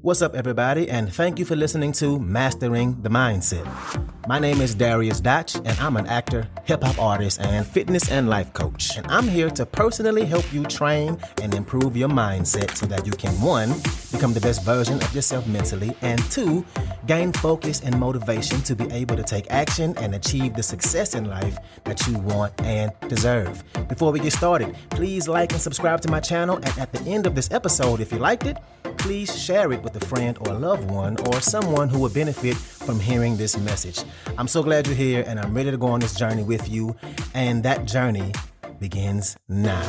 What's up, everybody, and thank you for listening to Mastering the Mindset. My name is Dariusdotch, and I'm an actor, hip-hop artist, and fitness and life coach. And I'm here to personally help you train and improve your mindset so that you can, 1, become the best version of yourself mentally, and 2, gain focus and motivation to be able to take action and achieve the success in life that you want and deserve. Before we get started, please like and subscribe to my channel, and at the end of this episode, if you liked it, please share it with a friend or a loved one or someone who would benefit from hearing this message. I'm so glad you're here, and I'm ready to go on this journey with you, and that journey begins now.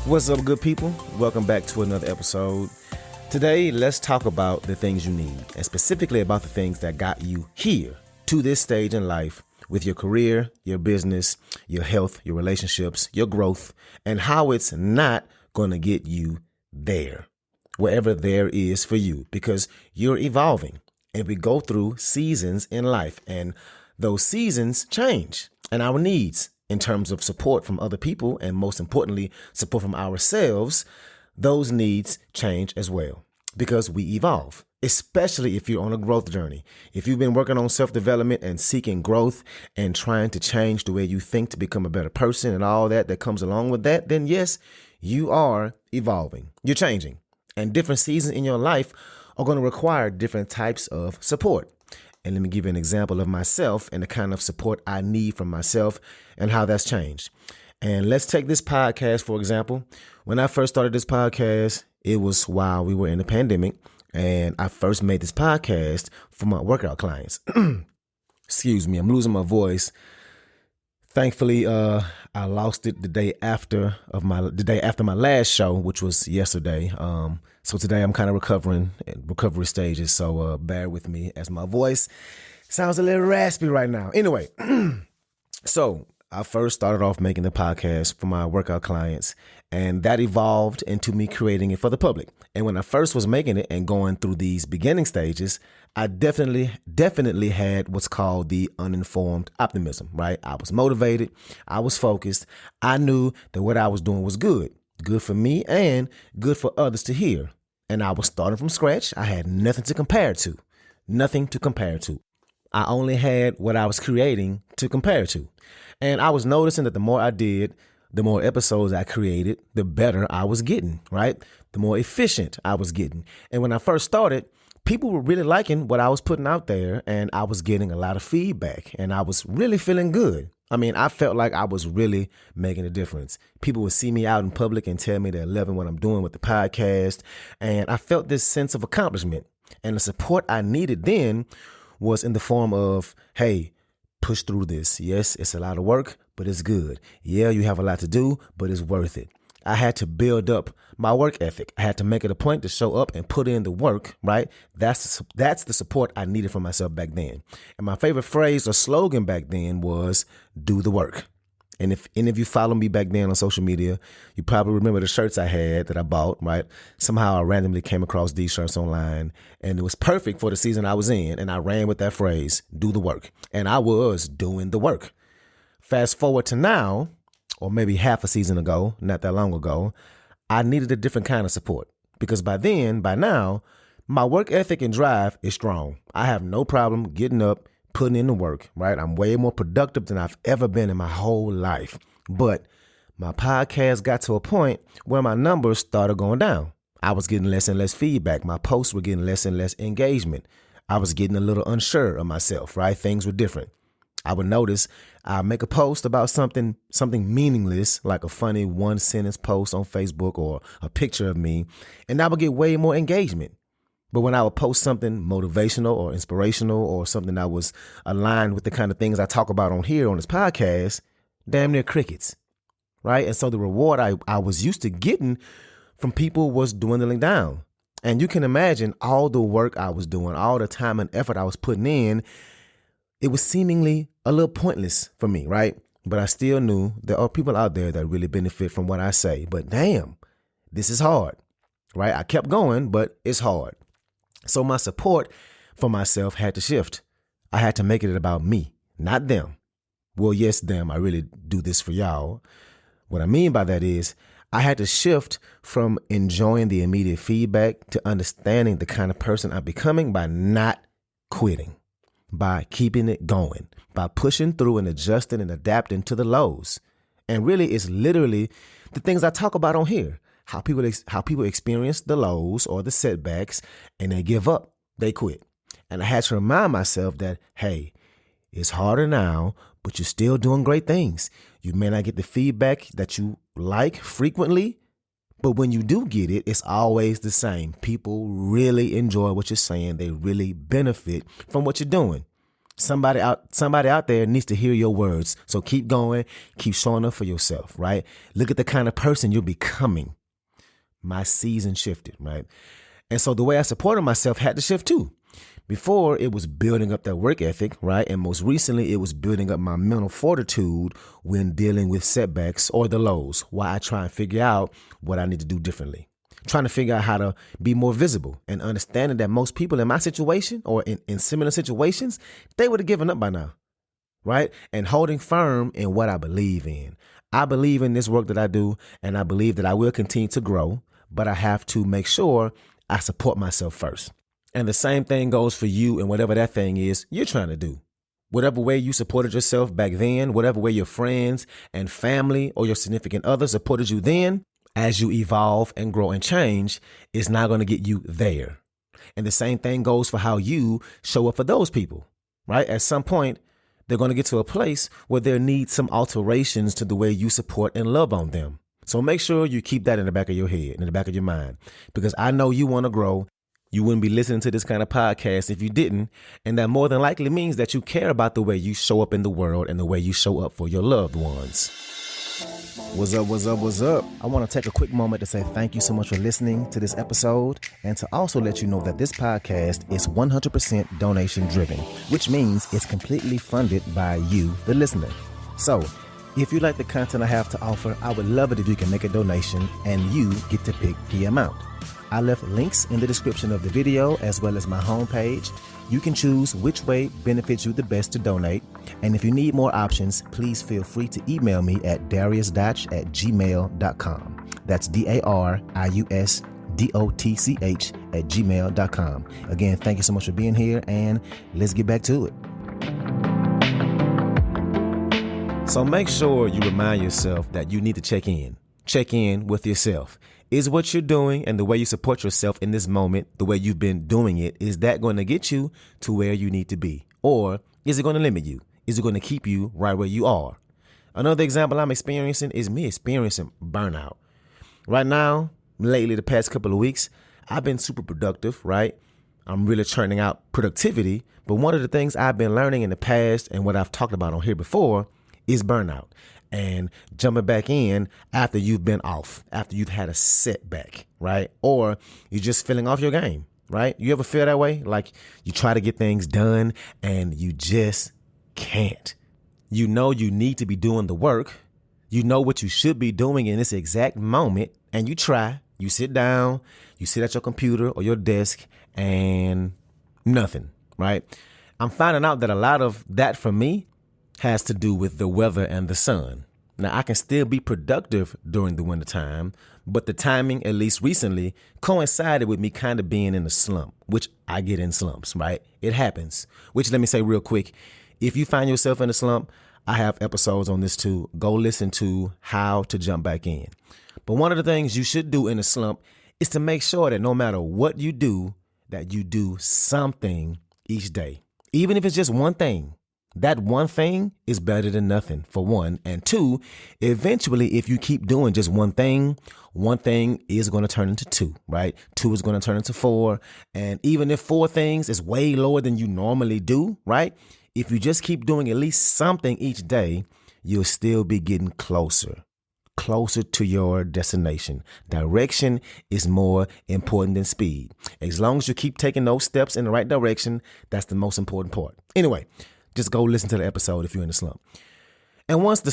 What's up, good people? Welcome back to another episode. Today, let's talk about the things you need, and specifically about the things that got you here to this stage in life with your career, your business, your health, your relationships, your growth, and how it's not going to get you there, wherever there is for you, because you're evolving. And we go through seasons in life, and those seasons change, and our needs in terms of support from other people, and most importantly, support from ourselves, those needs change as well, because we evolve. Especially if you're on a growth journey. If you've been working on self-development and seeking growth and trying to change the way you think to become a better person and all that comes along with that, then yes, you are evolving. You're changing. And different seasons in your life are going to require different types of support. And let me give you an example of myself and the kind of support I need from myself and how that's changed. And let's take this podcast, for example. When I first started this podcast, it was while we were in the pandemic. And I first made this podcast for my workout clients. Excuse me, I'm losing my voice. Thankfully, I lost it the day after my last show, which was yesterday. So today I'm kind of recovery stages. So bear with me as my voice sounds a little raspy right now. Anyway, so I first started off making the podcast for my workout clients, and that evolved into me creating it for the public. And when I first was making it and going through these beginning stages, I definitely had what's called the uninformed optimism, right? I was motivated. I was focused. I knew that what I was doing was good for me and good for others to hear. And I was starting from scratch. I had nothing to compare to. I only had what I was creating to compare to. And I was noticing that the more I did, the more episodes I created, the better I was getting, right? The more efficient I was getting. And when I first started, people were really liking what I was putting out there, and I was getting a lot of feedback, and I was really feeling good. I mean, I felt like I was really making a difference. People would see me out in public and tell me they're loving what I'm doing with the podcast, and I felt this sense of accomplishment. And the support I needed then was in the form of, hey, push through this. Yes, it's a lot of work, but it's good. Yeah, you have a lot to do, but it's worth it. I had to build up my work ethic. I had to make it a point to show up and put in the work, right? That's the support I needed for myself back then. And my favorite phrase or slogan back then was do the work. And if any of you follow me back then on social media, you probably remember the shirts I had that I bought, right? Somehow I randomly came across these shirts online, and it was perfect for the season I was in. And I ran with that phrase, do the work. And I was doing the work. Fast forward to now, or maybe half a season ago, not that long ago, I needed a different kind of support. Because by now, my work ethic and drive is strong. I have no problem getting up, putting in the work, right? I'm way more productive than I've ever been in my whole life. But my podcast got to a point where my numbers started going down. I was getting less and less feedback. My posts were getting less and less engagement. I was getting a little unsure of myself, right? Things were different. I would notice I make a post about something meaningless, like a funny one-sentence post on Facebook or a picture of me, and I would get way more engagement. But when I would post something motivational or inspirational or something that was aligned with the kind of things I talk about on here on this podcast, damn near crickets, right? And so the reward I was used to getting from people was dwindling down. And you can imagine all the work I was doing, all the time and effort I was putting in, it was seemingly a little pointless for me, right? But I still knew there are people out there that really benefit from what I say. But damn, this is hard, right? I kept going, but it's hard. So my support for myself had to shift. I had to make it about me, not them. Well, yes, them. I really do this for y'all. What I mean by that is I had to shift from enjoying the immediate feedback to understanding the kind of person I'm becoming by not quitting, by keeping it going, by pushing through and adjusting and adapting to the lows. And really, it's literally the things I talk about on here, how people experience the lows or the setbacks and they give up, they quit. And I had to remind myself that, hey, it's harder now, but you're still doing great things. You may not get the feedback that you like frequently, but when you do get it, it's always the same. People really enjoy what you're saying. They really benefit from what you're doing. Somebody out there needs to hear your words. So keep going, keep showing up for yourself, right? Look at the kind of person you're becoming. My season shifted, right? And so the way I supported myself had to shift too. Before, it was building up that work ethic, right? And most recently, it was building up my mental fortitude when dealing with setbacks or the lows, while I try and figure out what I need to do differently. Trying to figure out how to be more visible and understanding that most people in my situation or in similar situations, they would have given up by now, right? And holding firm in what I believe in. I believe in this work that I do, and I believe that I will continue to grow, but I have to make sure I support myself first. And the same thing goes for you and whatever that thing is you're trying to do. Whatever way you supported yourself back then, whatever way your friends and family or your significant other supported you then, as you evolve and grow and change, is not going to get you there. And the same thing goes for how you show up for those people, right? At some point, they're going to get to a place where there needs some alterations to the way you support and love on them. So make sure you keep that in the back of your head, in the back of your mind, because I know you want to grow. You wouldn't be listening to this kind of podcast if you didn't. And that more than likely means that you care about the way you show up in the world and the way you show up for your loved ones. What's up, what's up, what's up? I want to take a quick moment to say thank you so much for listening to this episode and to also let you know that this podcast is 100% donation driven, which means it's completely funded by you, the listener. So if you like the content I have to offer, I would love it if you can make a donation and you get to pick the amount. I left links in the description of the video as well as my homepage. You can choose which way benefits you the best to donate. And if you need more options, please feel free to email me at dariusdotch@gmail.com. That's dariusdotch@gmail.com. Again, thank you so much for being here, and let's get back to it. So make sure you remind yourself that you need to check in. Check in with yourself. Is what you're doing and the way you support yourself in this moment, the way you've been doing it, is that going to get you to where you need to be? Or is it going to limit you? Is it going to keep you right where you are? Another example I'm experiencing is me experiencing burnout. Right now, lately, the past couple of weeks, I've been super productive, right? I'm really churning out productivity. But one of the things I've been learning in the past and what I've talked about on here before is burnout. And jumping back in after you've been off, after you've had a setback, right? Or you're just feeling off your game, right? You ever feel that way? Like you try to get things done and you just can't. You know you need to be doing the work. You know what you should be doing in this exact moment. And you try, you sit down, you sit at your computer or your desk and nothing, right? I'm finding out that a lot of that for me has to do with the weather and the sun. Now, I can still be productive during the wintertime, but the timing, at least recently, coincided with me kind of being in a slump, which I get in slumps, right? It happens, which let me say real quick. If you find yourself in a slump, I have episodes on this too. Go listen to how to jump back in. But one of the things you should do in a slump is to make sure that no matter what you do, that you do something each day, even if it's just one thing. That one thing is better than nothing, for one. And two, eventually, if you keep doing just one thing is going to turn into two, right? Two is going to turn into four. And even if four things is way lower than you normally do, right? If you just keep doing at least something each day, you'll still be getting closer to your destination. Direction is more important than speed. As long as you keep taking those steps in the right direction, that's the most important part. Anyway, just go listen to the episode if you're in a slump. And once the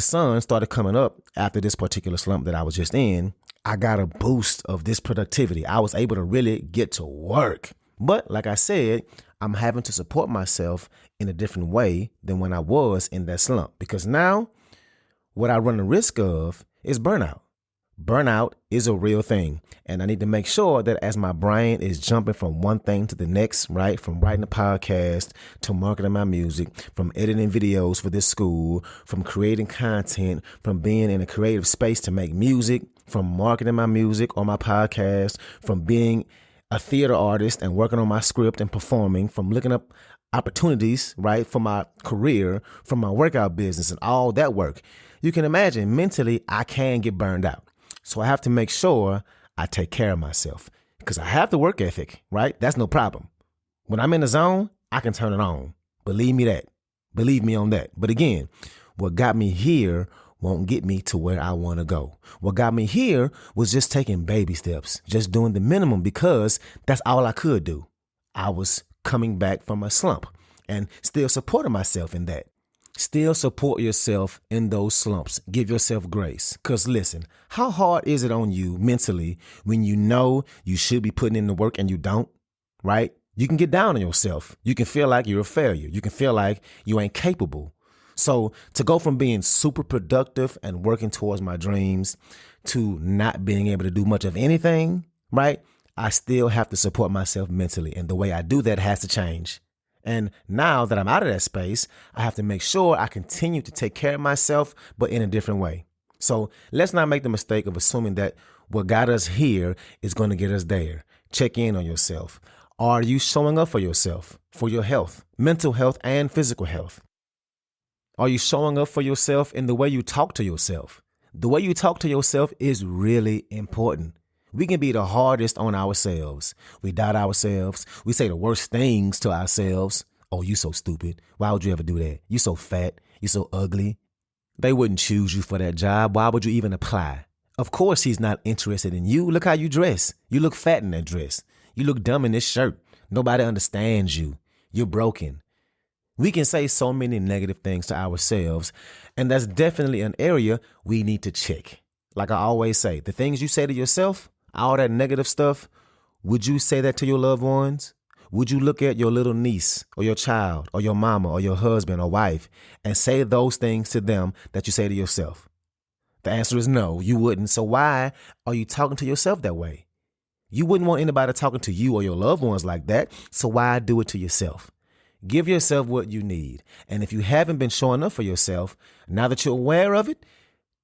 sun started coming up after this particular slump that I was just in, I got a boost of this productivity. I was able to really get to work. But like I said, I'm having to support myself in a different way than when I was in that slump. Because now what I run the risk of is burnout. Burnout is a real thing. And I need to make sure that as my brain is jumping from one thing to the next, right? From writing a podcast to marketing my music, from editing videos for this school, from creating content, from being in a creative space to make music, from marketing my music or my podcast, from being a theater artist and working on my script and performing, from looking up opportunities, right, for my career, from my workout business and all that work. You can imagine mentally I can get burned out. So I have to make sure I take care of myself because I have the work ethic, right? That's no problem. When I'm in the zone, I can turn it on. Believe me that. Believe me on that. But again, what got me here won't get me to where I want to go. What got me here was just taking baby steps, just doing the minimum because that's all I could do. I was coming back from a slump and still supporting myself in that. Still support yourself in those slumps. Give yourself grace. Because listen, how hard is it on you mentally when you know you should be putting in the work and you don't, right? You can get down on yourself. You can feel like you're a failure. You can feel like you ain't capable. So to go from being super productive and working towards my dreams to not being able to do much of anything, right? I still have to support myself mentally. And the way I do that has to change. And now that I'm out of that space, I have to make sure I continue to take care of myself, but in a different way. So let's not make the mistake of assuming that what got us here is going to get us there. Check in on yourself. Are you showing up for yourself, for your health, mental health and physical health? Are you showing up for yourself in the way you talk to yourself? The way you talk to yourself is really important. We can be the hardest on ourselves. We doubt ourselves. We say the worst things to ourselves. Oh, you so stupid. Why would you ever do that? You so fat. You so ugly. They wouldn't choose you for that job. Why would you even apply? Of course he's not interested in you. Look how you dress. You look fat in that dress. You look dumb in this shirt. Nobody understands you. You're broken. We can say so many negative things to ourselves, and that's definitely an area we need to check. Like I always say, the things you say to yourself, all that negative stuff, would you say that to your loved ones? Would you look at your little niece or your child or your mama or your husband or wife and say those things to them that you say to yourself? The answer is no, you wouldn't. So why are you talking to yourself that way? You wouldn't want anybody talking to you or your loved ones like that. So why do it to yourself? Give yourself what you need. And if you haven't been showing up for yourself, now that you're aware of it,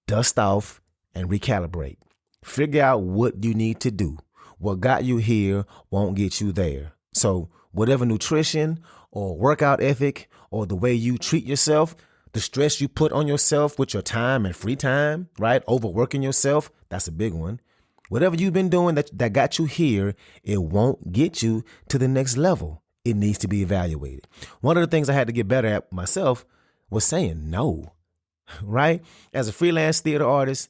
dust off and recalibrate. Figure out what you need to do. What got you here won't get you there. So whatever nutrition or workout ethic or the way you treat yourself, the stress you put on yourself with your time and free time, right? Overworking yourself, that's a big one. Whatever you've been doing that got you here, it won't get you to the next level. It needs to be evaluated. One of the things I had to get better at myself was saying no, right? As a freelance theater artist,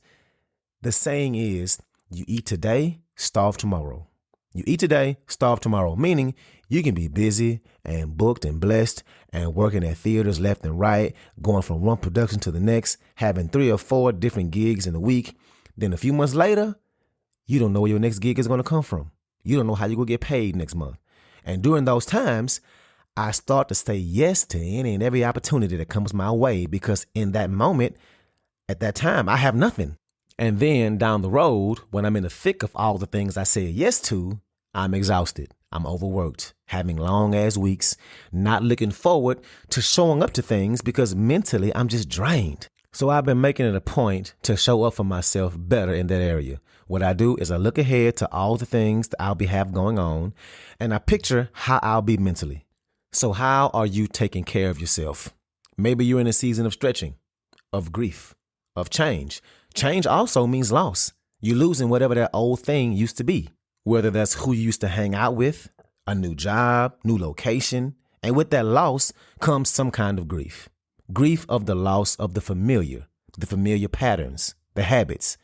the saying is, you eat today, starve tomorrow. You eat today, starve tomorrow, meaning you can be busy and booked and blessed and working at theaters left and right, going from one production to the next, having 3 or 4 different gigs in a week. Then a few months later, you don't know where your next gig is going to come from. You don't know how you're going to get paid next month. And during those times, I start to say yes to any and every opportunity that comes my way because in that moment, at that time, I have nothing. And then down the road, when I'm in the thick of all the things I said yes to, I'm exhausted. I'm overworked, having long ass weeks, not looking forward to showing up to things because mentally I'm just drained. So I've been making it a point to show up for myself better in that area. What I do is I look ahead to all the things that I'll have going on and I picture how I'll be mentally. So how are you taking care of yourself? Maybe you're in a season of stretching, of grief, of change. Change also means loss. You're losing whatever that old thing used to be, whether that's who you used to hang out with, a new job, new location. And with that loss comes some kind of grief. Grief of the loss of the familiar patterns, the habits.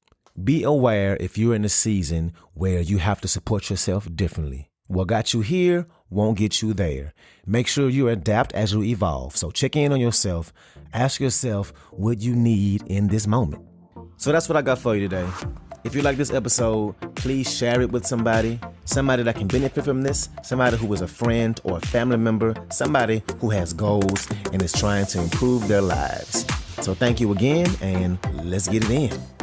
Be aware if you're in a season where you have to support yourself differently. What got you here won't get you there. Make sure you adapt as you evolve. So check in on yourself. Ask yourself what you need in this moment. So that's what I got for you today. If you like this episode, please share it with somebody that can benefit from this, somebody who is a friend or a family member, somebody who has goals and is trying to improve their lives. So thank you again, and let's get it in.